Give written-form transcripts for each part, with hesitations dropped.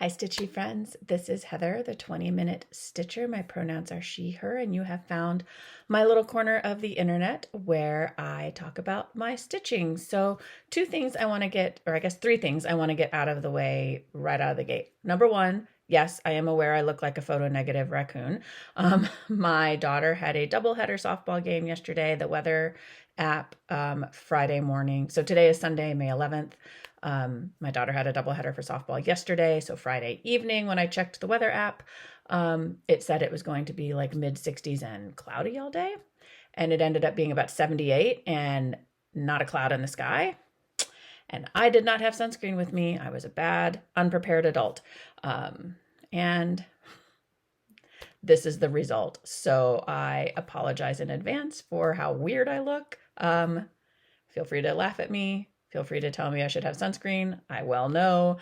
Hi, Stitchy friends. This is Heather, the 20-minute Stitcher. My pronouns are she, her, and you have found my little corner of the internet where I talk about my stitching. So two things I want to get, or I guess three things I want to get out of the way right out of the gate. Number one, yes, I am aware I look like a photo negative raccoon. My daughter had a doubleheader softball game yesterday. The weather app Friday morning. So today is Sunday, May 11th. My daughter had a doubleheader for softball yesterday. So Friday evening, when I checked the weather app, it said it was going to be like mid 60s and cloudy all day. And it ended up being about 78 and not a cloud in the sky. And I did not have sunscreen with me. I was a bad, unprepared adult. And this is the result. So I apologize in advance for how weird I look. Feel free to laugh at me. Feel free to tell me I should have sunscreen. I well know.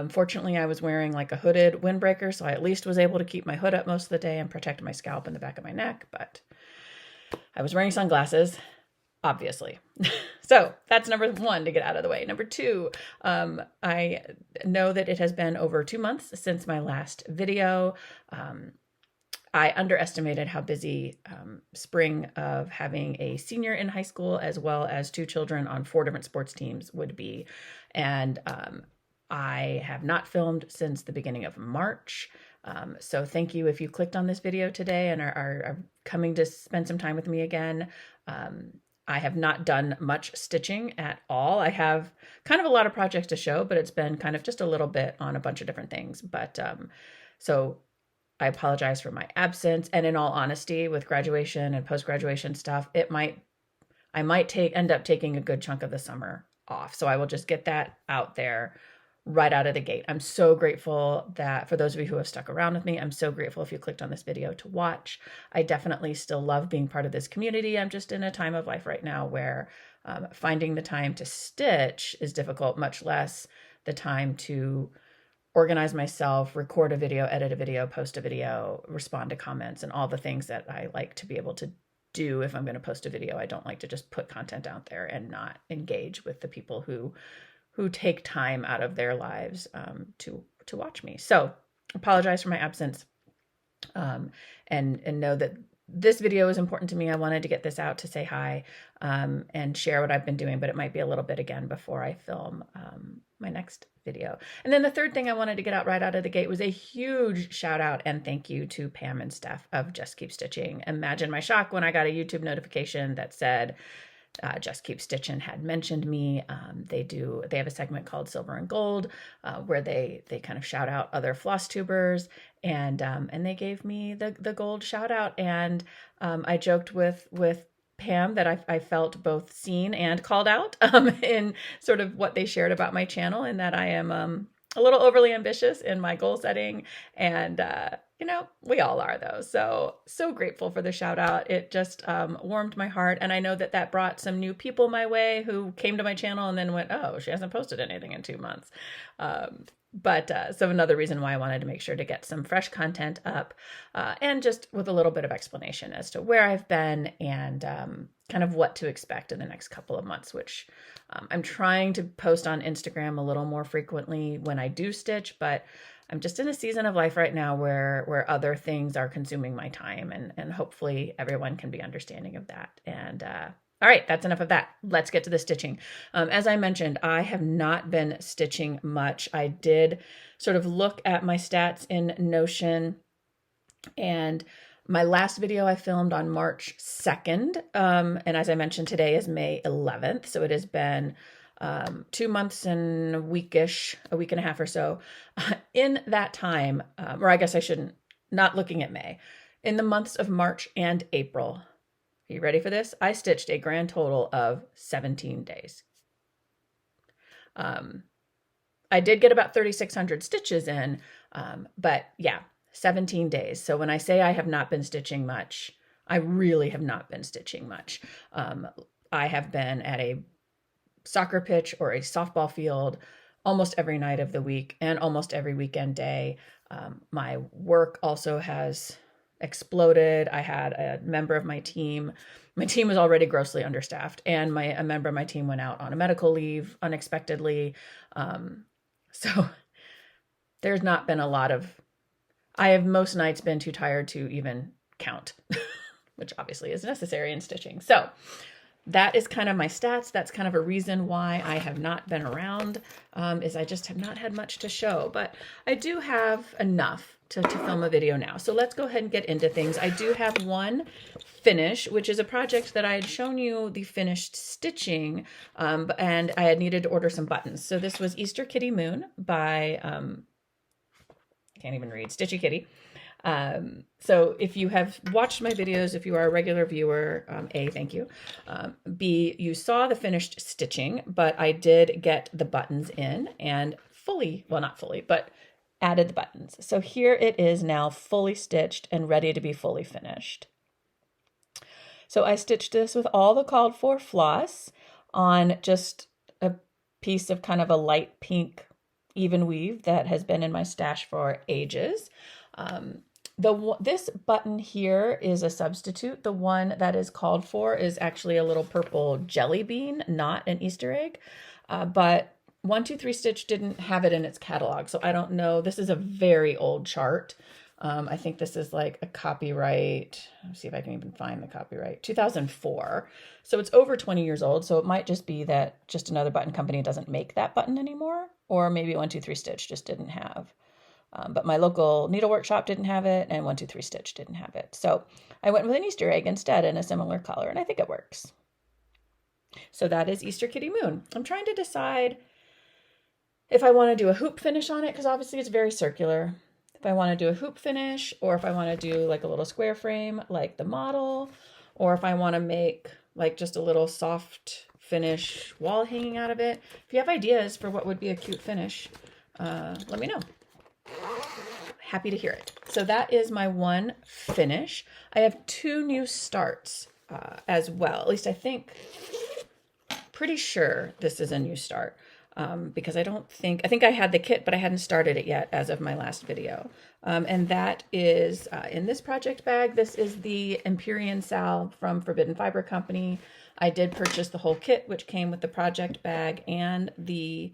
Fortunately, I was wearing like a hooded windbreaker, so I at least was able to keep my hood up most of the day and protect my scalp and the back of my neck, but I was wearing sunglasses, obviously. So that's number one to get out of the way. Number two, I know that it has been over 2 months since my last video. I underestimated how busy spring of having a senior in high school as well as 2 children on 4 different sports teams would be. And I have not filmed since the beginning of March. So thank you if you clicked on this video today and are coming to spend some time with me again. I have not done much stitching at all. I have kind of a lot of projects to show, but it's been kind of just a little bit on a bunch of different things. But so I apologize for my absence. And in all honesty, with graduation and post-graduation stuff, I might end up taking a good chunk of the summer off. So I will just get that out there right out of the gate. I'm so grateful that for those of you who have stuck around with me, I'm so grateful if you clicked on this video to watch. I definitely still love being part of this community. I'm just in a time of life right now where finding the time to stitch is difficult, much less the time to organize myself, record a video, edit a video, post a video, respond to comments, and all the things that I like to be able to do if I'm going to post a video. I don't like to just put content out there and not engage with the people who take time out of their lives to watch me. So apologize for my absence and know that this video is important to me. I wanted to get this out to say hi and share what I've been doing, but it might be a little bit again before I film my next video. And then the third thing I wanted to get out right out of the gate was a huge shout out and thank you to Pam and Steph of Just Keep Stitching. Imagine my shock when I got a YouTube notification that said Just Keep Stitching had mentioned me. They have a segment called Silver and Gold where they kind of shout out other floss tubers, and they gave me the gold shout out. And I joked with Pam that I felt both seen and called out in sort of what they shared about my channel, and that I am a little overly ambitious in my goal setting. And we all are though. So grateful for the shout out. It just warmed my heart. And I know that brought some new people my way who came to my channel and then went, oh, she hasn't posted anything in 2 months. So another reason why I wanted to make sure to get some fresh content up and just with a little bit of explanation as to where I've been and kind of what to expect in the next couple of months, which I'm trying to post on Instagram a little more frequently when I do stitch, but I'm just in a season of life right now where other things are consuming my time, and hopefully everyone can be understanding of that. And all right, that's enough of that. Let's get to the stitching. As I mentioned, I have not been stitching much. I did sort of look at my stats in Notion, and my last video I filmed on March 2nd. And as I mentioned, today is May 11th. So it has been 2 months and a week and a half or so. In that time, or I guess I shouldn't, not looking at May, in the months of March and April, are you ready for this? I stitched a grand total of 17 days. I did get about 3,600 stitches in, but yeah, 17 days. So when I say I have not been stitching much, I really have not been stitching much. I have been at a soccer pitch or a softball field almost every night of the week and almost every weekend day. My work also has exploded. I had a member of my team was already grossly understaffed, and a member of my team went out on a medical leave unexpectedly. So there's not been a lot of, I have most nights been too tired to even count, which obviously is necessary in stitching. So that is kind of my stats. That's kind of a reason why I have not been around, is I just have not had much to show, but I do have enough to film a video now. So let's go ahead and get into things. I do have one finish, which is a project that I had shown you the finished stitching, and I had needed to order some buttons. So this was Easter Kitty Moon by, can't even read, Stitchy Kitty. So if you have watched my videos, if you are a regular viewer, A, thank you. B, you saw the finished stitching, but I did get the buttons in and fully, well, not fully, but added the buttons. So here it is now fully stitched and ready to be fully finished. So I stitched this with all the called for floss on just a piece of kind of a light pink even weave that has been in my stash for ages. This button here is a substitute. The one that is called for is actually a little purple jelly bean, not an Easter egg. But 123 Stitch didn't have it in its catalog, so I don't know. This is a very old chart. I think this is like a copyright. Let's see if I can even find the copyright. 2004. So it's over 20 years old. So it might just be that just another button company doesn't make that button anymore, or maybe 123 Stitch just didn't have. But my local needlework shop didn't have it, and 123 Stitch didn't have it. So I went with an Easter egg instead in a similar color, and I think it works. So that is Easter Kitty Moon. I'm trying to decide if I want to do a hoop finish on it, because obviously it's very circular. If I want to do a hoop finish, or if I want to do like a little square frame like the model, or if I want to make like just a little soft finish wall hanging out of it. If you have ideas for what would be a cute finish, let me know. Happy to hear it. So that is my one finish. I have two new starts as well. At least I think, pretty sure this is a new start. Because I think I had the kit, but I hadn't started it yet as of my last video. And that is in this project bag. This is the Empyrean salve from Forbidden Fiber Company. I did purchase the whole kit, which came with the project bag and the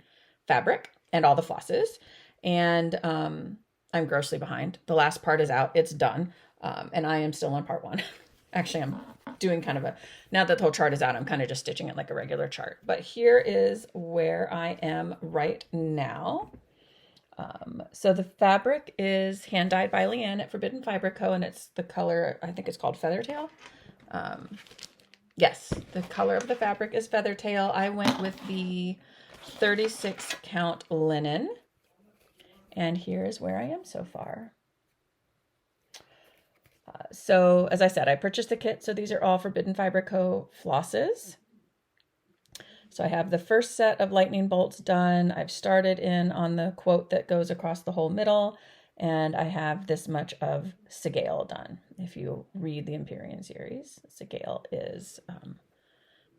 fabric and all the flosses. And I'm grossly behind. The last part is out. It's done. And I am still on part one. Actually, I'm doing kind of now that the whole chart is out, I'm kind of just stitching it like a regular chart. But here is where I am right now. So the fabric is hand dyed by Leanne at Forbidden Fiber Co. And it's the color, I think it's called Feathertail. Yes, the color of the fabric is Feathertail. I went with the 36 count linen. And here's where I am so far. So as I said, I purchased the kit. So these are all Forbidden Fiber Co. flosses. So I have the first set of lightning bolts done. I've started in on the quote that goes across the whole middle. And I have this much of Segale done. If you read the Empyrean series, Segale is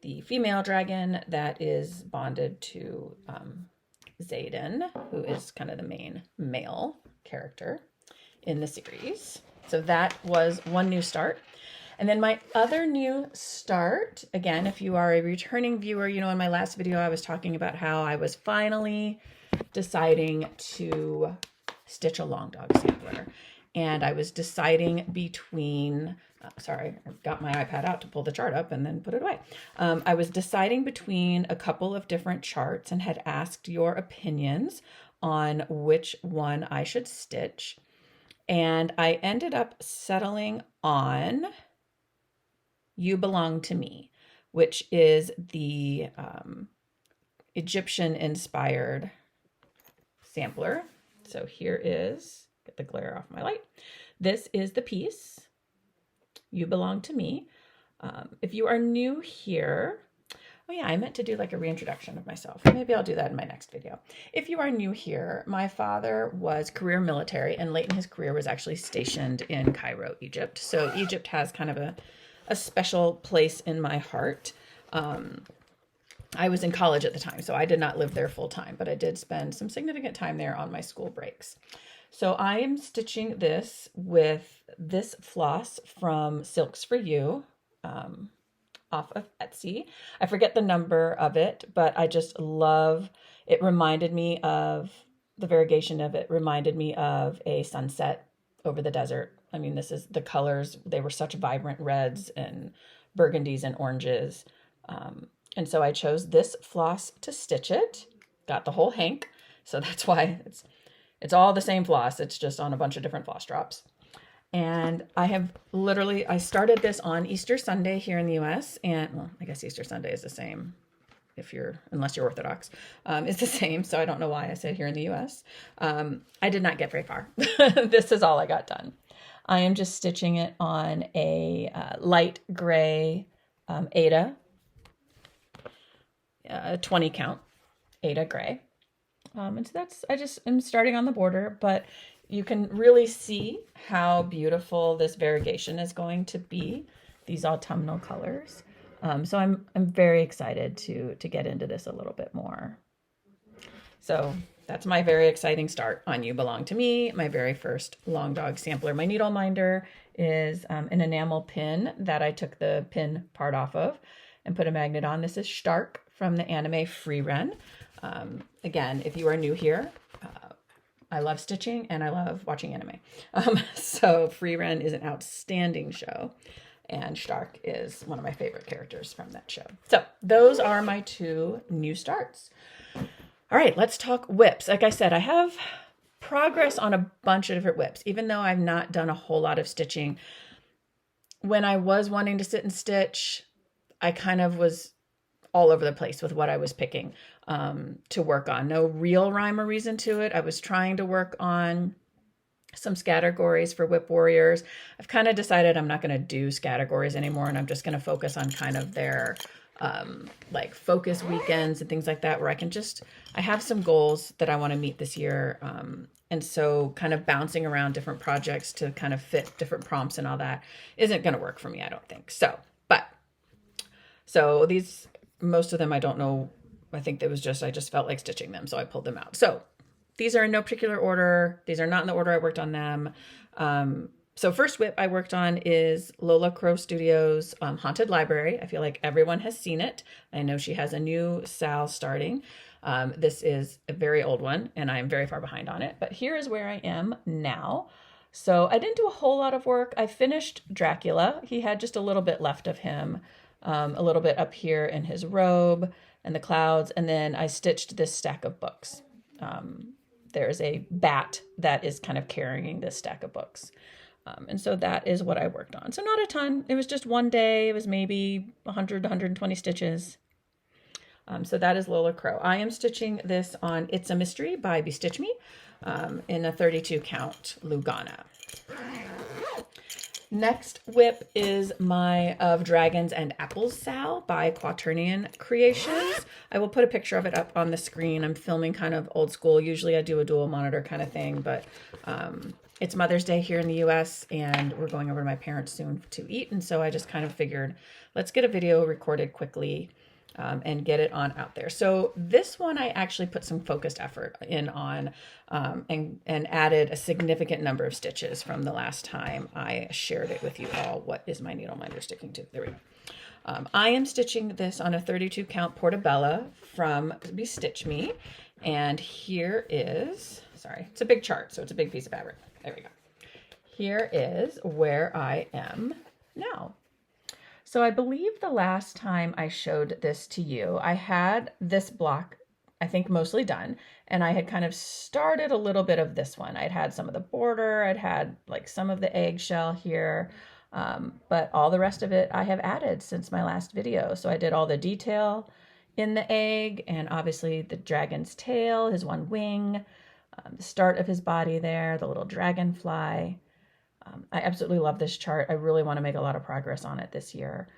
the female dragon that is bonded to Xaden, who is kind of the main male character in the series. So that was one new start. And then my other new start, again, if you are a returning viewer, you know, in my last video, I was talking about how I was finally deciding to stitch a long dog sampler. And I was deciding between, sorry, I got my iPad out to pull the chart up and then put it away. I was deciding between a couple of different charts and had asked your opinions on which one I should stitch. And I ended up settling on You Belong to Me, which is the Egyptian-inspired sampler. So here is, get the glare off my light. This is the piece, You Belong to Me. If you are new here, oh yeah, I meant to do like a reintroduction of myself. Maybe I'll do that in my next video. If you are new here, my father was career military, and late in his career was actually stationed in Cairo, Egypt. So Egypt has kind of a special place in my heart. I was in college at the time, so I did not live there full time, but I did spend some significant time there on my school breaks. So I am stitching this with this floss from Silks for You, off of Etsy. I forget the number of it, but I just love, it reminded me of the variegation of it reminded me of a sunset over the desert. I mean, this is the colors. They were such vibrant reds and burgundies and oranges. And so I chose this floss to stitch it. Got the whole hank. So that's why it's all the same floss. It's just on a bunch of different floss drops. And I started this on Easter Sunday here in the US. And well, I guess Easter Sunday is the same unless you're Orthodox, it's the same. So I don't know why I said here in the US. I did not get very far. This is all I got done. I am just stitching it on a light gray Aida, 20 count Aida gray. And so I just am starting on the border, but you can really see how beautiful this variegation is going to be, these autumnal colors. So I'm very excited to get into this a little bit more. So that's my very exciting start on You Belong to Me, my very first Long Dog sampler. My needle minder is an enamel pin that I took the pin part off of and put a magnet on. This is Stark from the anime Free Ren. Again, if you are new here, I love stitching and I love watching anime. So Free Ren is an outstanding show. And Stark is one of my favorite characters from that show. So those are my two new starts. All right, let's talk whips. Like I said, I have progress on a bunch of different whips, even though I've not done a whole lot of stitching. When I was wanting to sit and stitch, I kind of was all over the place with what I was picking to work on. No real rhyme or reason to it. I was trying to work on some categories for Whip Warriors. I've kind of decided I'm not going to do categories anymore, and I'm just going to focus on kind of their like focus weekends and things like that, where I have some goals that I want to meet this year. And so kind of bouncing around different projects to kind of fit different prompts and all that isn't going to work for me, I don't think. So most of them, I don't know. I think I just felt like stitching them. So I pulled them out. So these are in no particular order. These are not in the order I worked on them. So first whip I worked on is Lola Crow Studios' Haunted Library. I feel like everyone has seen it. I know she has a new Sal starting. This is a very old one, and I'm very far behind on it. But here is where I am now. So I didn't do a whole lot of work. I finished Dracula. He had just a little bit left of him, a little bit up here in his robe and the clouds. And then I stitched this stack of books. There's a bat that is kind of carrying this stack of books. And so that is what I worked on. So not a ton. It was just one day. It was maybe 100, 120 stitches. So that is Lola Crow. I am stitching this on It's a Mystery by Bestitch Me in a 32 count Lugana. Next whip is my Of Dragons and Apples Sal by Quaternion Creations. I will put a picture of it up on the screen. I'm filming kind of old school. Usually I do a dual monitor kind of thing, but it's Mother's Day here in the US and we're going over to my parents soon to eat. And so I just kind of figured, let's get a video recorded quickly and get it on out there. So this one I actually put some focused effort in on and added a significant number of stitches from the last time I shared it with you all. What is my needle minder sticking to? There we go. I am stitching this on a 32 count Portobello from Bestitch Me. And here is, sorry, it's a big chart, so it's a big piece of fabric. There we go. Here is where I am now. So I believe the last time I showed this to you, I had this block, I think mostly done, and I had kind of started a little bit of this one. I'd had some of the border, I'd had like some of the eggshell here, but all the rest of it I have added since my last video. So I did all the detail in the egg and obviously the dragon's tail, his one wing, the start of his body there, the little dragonfly. I absolutely love this chart. I really want to make a lot of progress on it this year.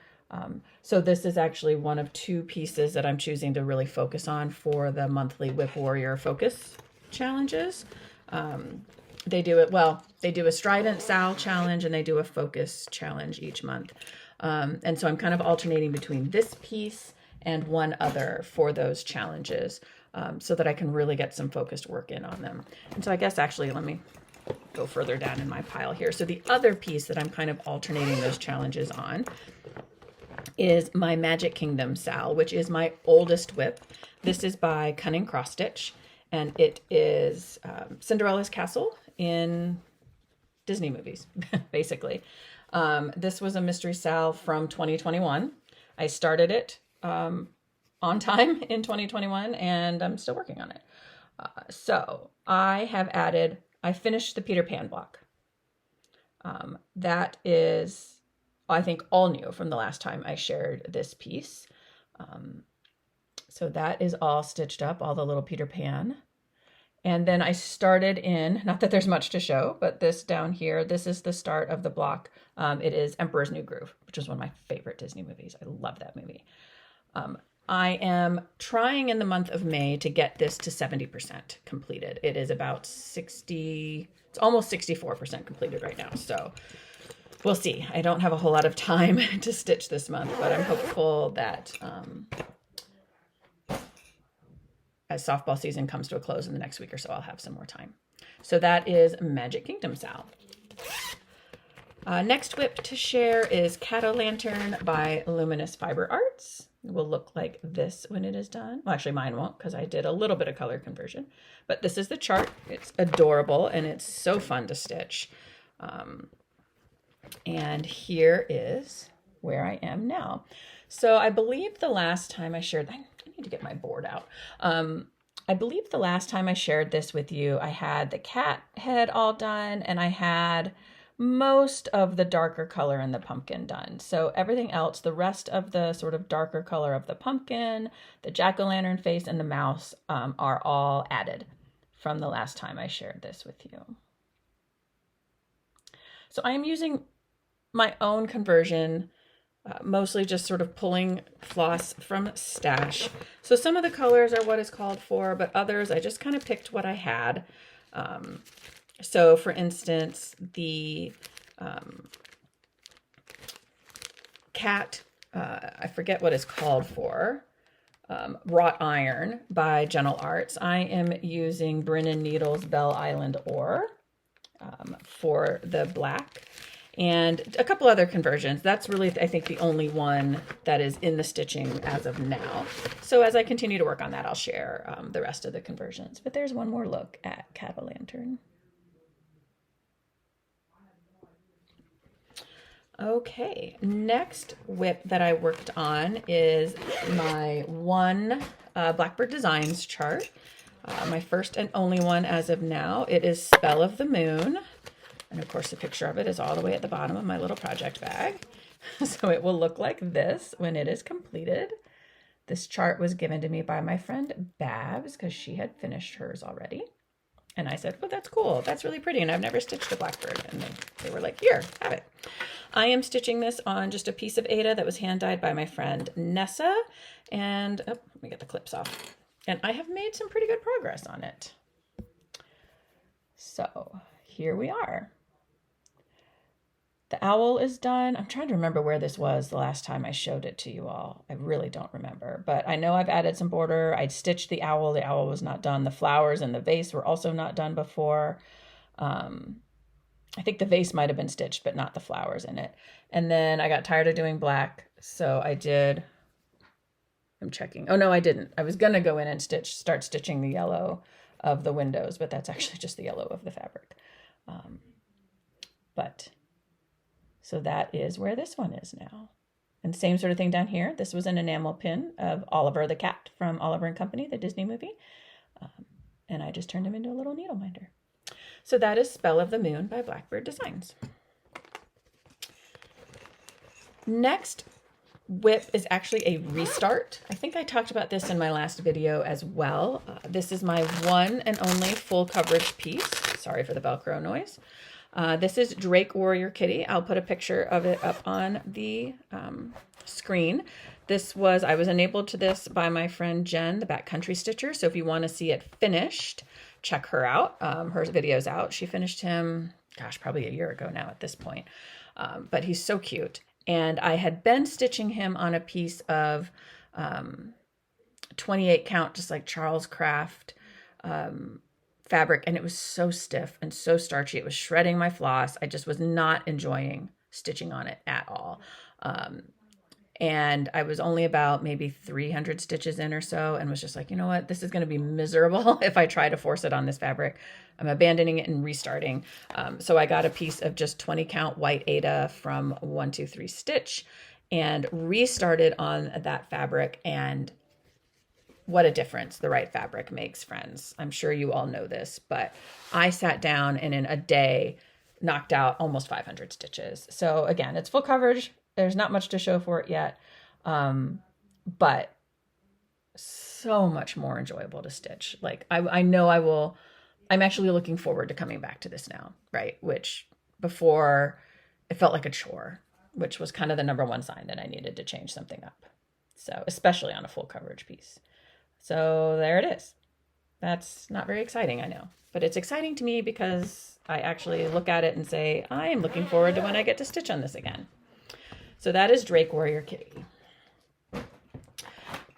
So this is actually one of two pieces that I'm choosing to really focus on for the monthly Whip Warrior focus challenges. They do a Strident Sal challenge and they do a focus challenge each month. And so I'm kind of alternating between this piece and one other for those challenges so that I can really get some focused work in on them. And so I guess actually let me go further down in my pile here. So the other piece that I'm kind of alternating those challenges on is my Magic Kingdom Sal, which is my oldest whip. This is by Cunning Cross Stitch, and it is Cinderella's castle in Disney movies, basically. This was a mystery salve from 2021. I started it on time in 2021, and I'm still working on it. So I finished the Peter Pan block. That is, I think, all new from the last time I shared this piece. So that is all stitched up, all the little Peter Pan. And then I started in, not that there's much to show, but this down here, this is the start of the block. It is Emperor's New Groove, which is one of my favorite Disney movies. I love that movie. I am trying in the month of May to get this to 70% completed. It is about 60, it's almost 64% completed right now. So we'll see. I don't have a whole lot of time to stitch this month, but I'm hopeful that as softball season comes to a close in the next week or so, I'll have some more time. So that is Magic Kingdom Sal. Next whip to share is Cat-O-Lantern by Luminous Fiber Arts. It will look like this when it is done. Well, actually mine won't, because I did a little bit of color conversion. But this is the chart. It's adorable, and it's so fun to stitch. And here is where I am now. So I believe the last time I shared, I need to get my board out. I believe the last time I shared this with you, I had the cat head all done, and I had most of the darker color in the pumpkin done. So everything else, the rest of the sort of darker color of the pumpkin, the jack-o'-lantern face, and the mouse are all added from the last time I shared this with you. So I am using my own conversion, mostly just sort of pulling floss from stash. So some of the colors are what is called for, but others I just kind of picked what I had. So for instance, the cat, I forget what it's called for, Wrought Iron by Gentle Arts. I am using Brennan Needles Bell Island Ore for the black, and a couple other conversions. That's really, I think, the only one that is in the stitching as of now. So as I continue to work on that, I'll share the rest of the conversions. But there's one more look at Cat-O-Lantern. Okay, next whip that I worked on is my one Blackbird Designs chart. My first and only one as of now. It is Spell of the Moon. And of course, the picture of it is all the way at the bottom of my little project bag. So it will look like this when it is completed. This chart was given to me by my friend Babs because she had finished hers already. And I said, well, that's cool. That's really pretty. And I've never stitched a Blackbird. And they were like, here, have it. I am stitching this on just a piece of Aida that was hand dyed by my friend Nessa. And oh, let me get the clips off. And I have made some pretty good progress on it. So here we are. The owl is done. I'm trying to remember where this was the last time I showed it to you all. I really don't remember, but I know I've added some border. I'd stitched the owl. The owl was not done. The flowers and the vase were also not done before. I think the vase might have been stitched, but not the flowers in it. And then I got tired of doing black, so I did, I'm checking. Oh no, I didn't. I was gonna go in and start stitching the yellow of the windows, but that's actually just the yellow of the fabric. So that is where this one is now. And same sort of thing down here. This was an enamel pin of Oliver the cat from Oliver and Company, the Disney movie. And I just turned him into a little needle minder. So that is Spell of the Moon by Blackbird Designs. Next whip is actually a restart. I think I talked about this in my last video as well. This is my one and only full coverage piece. Sorry for the Velcro noise. This is Drake Warrior Kitty. I'll put a picture of it up on the screen. I was enabled to this by my friend Jen, the Backcountry Stitcher. So if you want to see it finished, check her out. Her video's out. She finished him, gosh, probably a year ago now at this point. But he's so cute. And I had been stitching him on a piece of 28 count, just like Charles Craft fabric, and it was so stiff and so starchy. It was shredding my floss. I just was not enjoying stitching on it at all. And I was only about maybe 300 stitches in or so, and was just like, you know what, this is going to be miserable if I try to force it on this fabric. I'm abandoning it and restarting. So I got a piece of just 20 count white Aida from 123 Stitch and restarted on that fabric. And what a difference the right fabric makes, friends. I'm sure you all know this, but I sat down and in a day knocked out almost 500 stitches. So again, it's full coverage. There's not much to show for it yet, but so much more enjoyable to stitch. Like I know I will, I'm actually looking forward to coming back to this now, right? Which before it felt like a chore, which was kind of the number one sign that I needed to change something up. So especially on a full coverage piece. So there it is. That's not very exciting, I know, but it's exciting to me because I actually look at it and say, I am looking forward to when I get to stitch on this again. So that is Drake Warrior Kitty.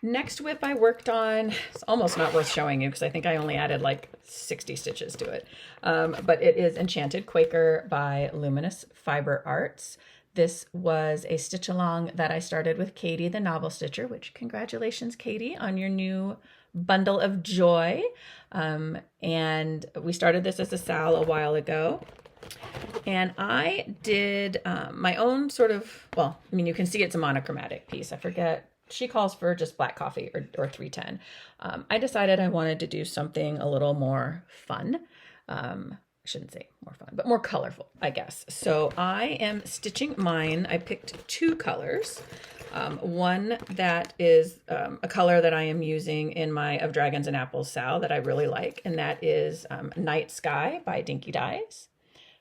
Next WIP I worked on, it's almost not worth showing you because I think I only added like 60 stitches to it. But it is Enchanted Quaker by Luminous Fiber Arts. This was a stitch along that I started with Katie, the novel stitcher, which congratulations, Katie, on your new bundle of joy. And we started this as a Sal a while ago. And I did my own sort of, well, I mean, you can see it's a monochromatic piece. I forget, she calls for just black coffee or 310. I decided I wanted to do something a little more fun. I shouldn't say more fun, but more colorful, I guess. So I am stitching mine. I picked two colors. One that is a color that I am using in my Of Dragons and Apples Sal that I really like, and that is Night Sky by Dinky Dyes,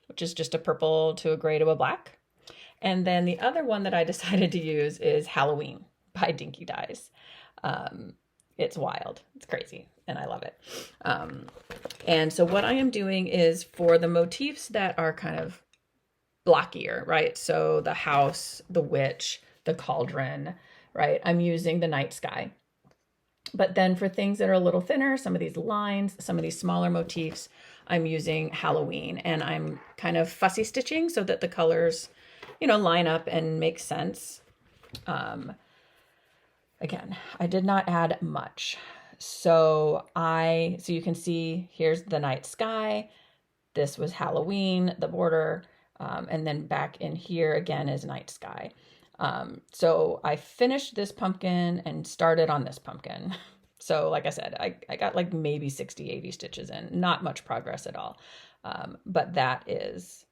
which is just a purple to a gray to a black. And then the other one that I decided to use is Halloween by Dinky Dyes. It's wild. It's crazy. And I love it. And so what I am doing is for the motifs that are kind of blockier, right? So the house, the witch, the cauldron, right? I'm using the night sky. But then for things that are a little thinner, some of these lines, some of these smaller motifs, I'm using Halloween, and I'm kind of fussy stitching so that the colors, you know, line up and make sense. Again, I did not add much. So you can see here's the night sky. This was Halloween, the border. And then back in here again is night sky. So I finished this pumpkin and started on this pumpkin. So like I said, I got like maybe 60, 80 stitches in, not much progress at all. But that is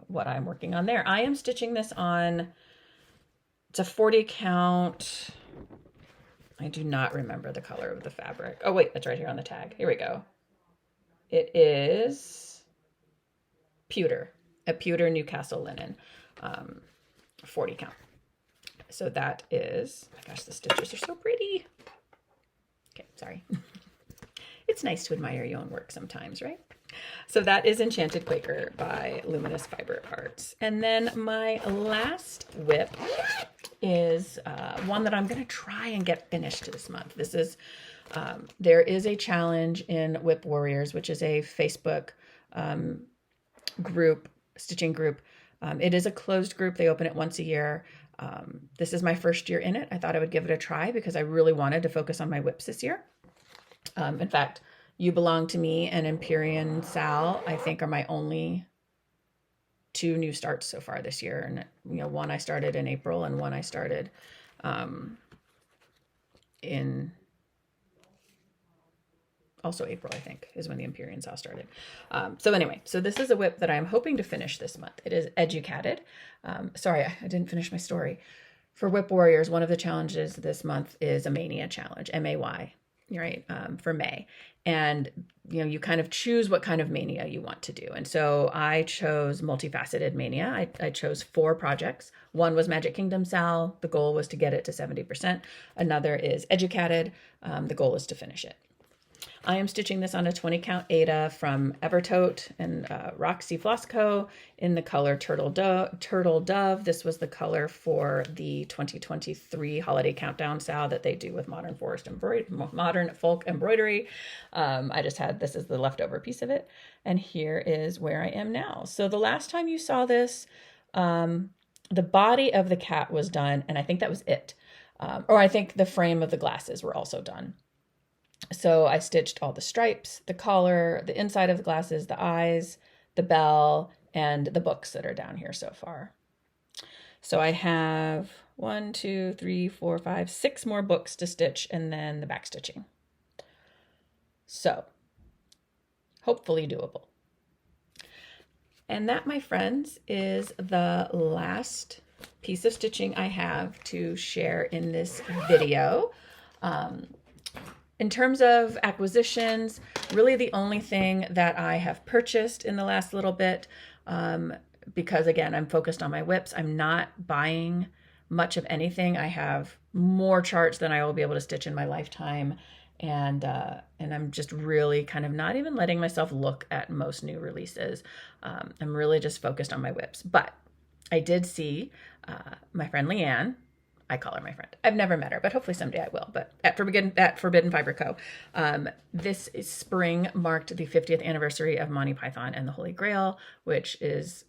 what I'm working on there. I am stitching this on, it's a 40 count. I do not remember the color of the fabric. Oh wait, it's right here on the tag. Here we go. It is pewter, a pewter Newcastle linen, 40 count. So that is, oh my gosh, the stitches are so pretty. Okay, sorry. It's nice to admire your own work sometimes, right? So that is Enchanted Quaker by Luminous Fiber Arts. And then my last WIP is one that I'm going to try and get finished this month. This is, there is a challenge in WIP Warriors, which is a Facebook group, stitching group. It is a closed group. They open it once a year. This is my first year in it. I thought I would give it a try because I really wanted to focus on my WIPs this year. In fact, You Belong to Me and Empyrean Sal, I think, are my only two new starts so far this year. And, you know, one I started in April and one I started in also April, I think, is when the Empyrean Sal started. So anyway, so this is a WIP that I'm hoping to finish this month. It is Educated. Sorry, I didn't finish my story. For WIP Warriors, one of the challenges this month is a Mania challenge, M-A-Y, right, for May. And, you know, you kind of choose what kind of mania you want to do. And so I chose multifaceted mania. I chose 4 projects. One was Magic Kingdom Sal. The goal was to get it to 70%. Another is Educated. The goal is to finish it. I am stitching this on a 20 count Aida from Evertote and Roxy Flosco in the color Turtle Dove. This was the color for the 2023 Holiday Countdown Sal that they do with Modern Folk Embroidery. I just had, this is the leftover piece of it. And here is where I am now. So the last time you saw this, the body of the cat was done, and I think that was it. Or I think the frame of the glasses were also done. So I stitched all the stripes, the collar, the inside of the glasses, the eyes, the bell, and the books that are down here so far. So I have 1, 2, 3, 4, 5, 6 more books to stitch, and then the back stitching. So hopefully doable. And that, my friends, is the last piece of stitching I have to share in this video. In terms of acquisitions, really the only thing that I have purchased in the last little bit, because again, I'm focused on my whips. I'm not buying much of anything. I have more charts than I will be able to stitch in my lifetime. And I'm just really kind of not even letting myself look at most new releases. I'm really just focused on my whips. But I did see my friend Leanne. I call her my friend. I've never met her, but hopefully someday I will. But at Forbidden Fiber Co., this spring marked the 50th anniversary of Monty Python and the Holy Grail, which is,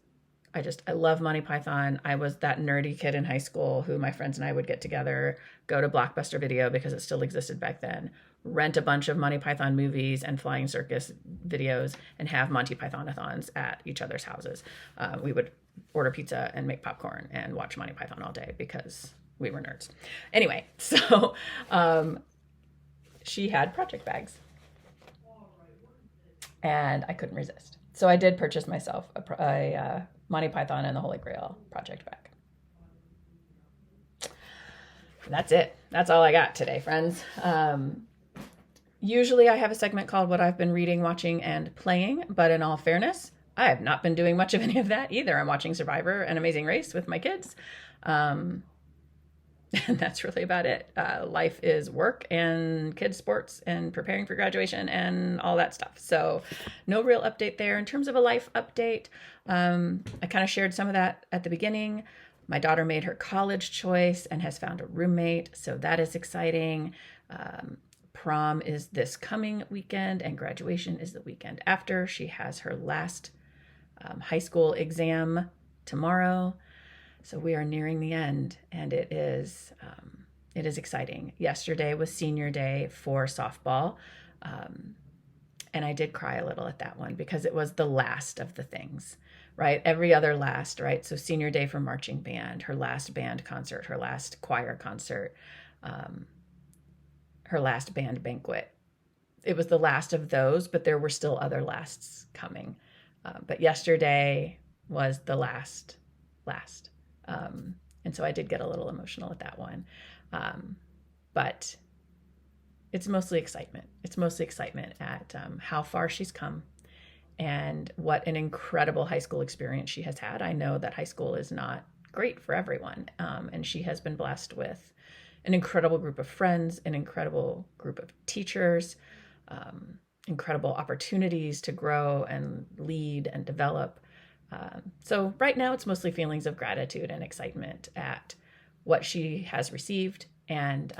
I love Monty Python. I was that nerdy kid in high school who my friends and I would get together, go to Blockbuster Video because it still existed back then, rent a bunch of Monty Python movies and Flying Circus videos, and have Monty Python-a-thons at each other's houses. We would order pizza and make popcorn and watch Monty Python all day because we were nerds. Anyway, so she had project bags and I couldn't resist. So I did purchase myself a Monty Python and the Holy Grail project bag. And that's it. That's all I got today, friends. Usually I have a segment called What I've Been Reading, Watching, and Playing, but in all fairness, I have not been doing much of any of that either. I'm watching Survivor and Amazing Race with my kids. And that's really about it. Life is work and kids sports and preparing for graduation and all that stuff. So no real update there. In terms of a life update, I kind of shared some of that at the beginning. My daughter made her college choice and has found a roommate. So that is exciting. Prom is this coming weekend and graduation is the weekend after. She has her last high school exam tomorrow. So we are nearing the end, and it is exciting. Yesterday was senior day for softball, and I did cry a little at that one because it was the last of the things, right? Every other last, right? So senior day for marching band, her last band concert, her last choir concert, her last band banquet. It was the last of those, but there were still other lasts coming. But yesterday was the last. And so I did get a little emotional at that one. But it's mostly excitement. It's mostly excitement at how far she's come and what an incredible high school experience she has had. I know that high school is not great for everyone. And she has been blessed with an incredible group of friends, an incredible group of teachers, incredible opportunities to grow and lead and develop. So right now it's mostly feelings of gratitude and excitement at what she has received and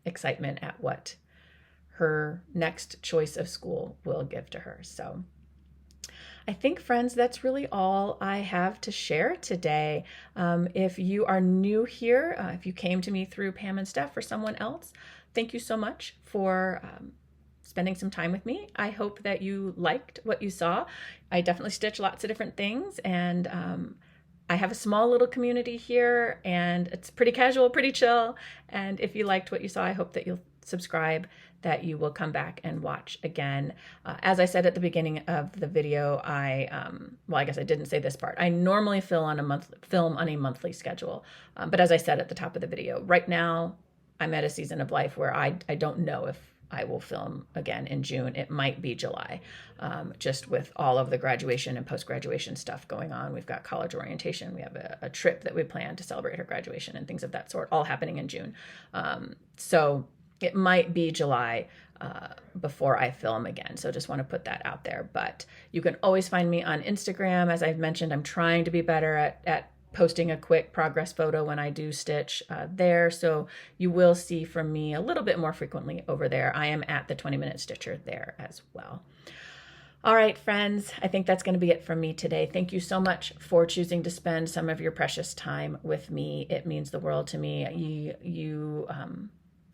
excitement at what her next choice of school will give to her. So I think, friends, that's really all I have to share today. If you are new here, if you came to me through Pam and Steph or someone else, thank you so much for spending some time with me. I hope that you liked what you saw. I definitely stitch lots of different things, and I have a small little community here, and it's pretty casual, pretty chill. And if you liked what you saw, I hope that you'll subscribe, that you will come back and watch again. As I said at the beginning of the video, I guess I didn't say this part. I normally film on a monthly schedule. But as I said at the top of the video, right now I'm at a season of life where I don't know if I will film again in June. It might be July, just with all of the graduation and post-graduation stuff going on. We've got college orientation. We have a trip that we plan to celebrate her graduation and things of that sort, all happening in June. So it might be July before I film again. So just want to put that out there. But you can always find me on Instagram. As I've mentioned, I'm trying to be better at posting a quick progress photo when I do stitch there. So you will see from me a little bit more frequently over there. I am at the 20-Minute Stitcher there as well. All right, friends, I think that's going to be it from me today. Thank you so much for choosing to spend some of your precious time with me. It means the world to me.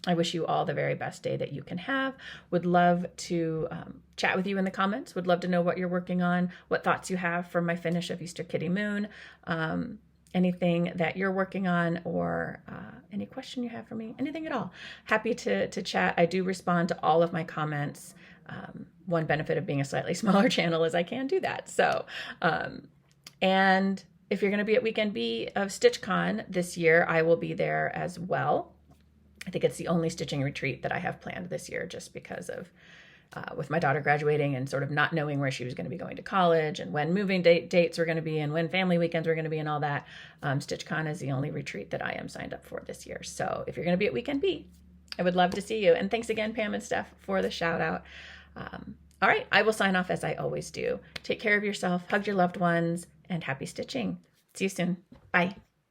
I wish you all the very best day that you can have. Would love to chat with you in the comments. Would love to know what you're working on, what thoughts you have from my finish of Easter Kitty Moon, anything that you're working on, or any question you have for me, anything at all. Happy to chat. I do respond to all of my comments. One benefit of being a slightly smaller channel is I can do that. So, and if you're going to be at Weekend B of StitchCon this year, I will be there as well. I think it's the only stitching retreat that I have planned this year, just because of with my daughter graduating and sort of not knowing where she was going to be going to college and when moving dates were going to be and when family weekends were going to be and all that. StitchCon is the only retreat that I am signed up for this year. So if you're going to be at Weekend B, I would love to see you. And thanks again, Pam and Steph, for the shout out. All right, I will sign off as I always do. Take care of yourself, hug your loved ones, and happy stitching. See you soon. Bye.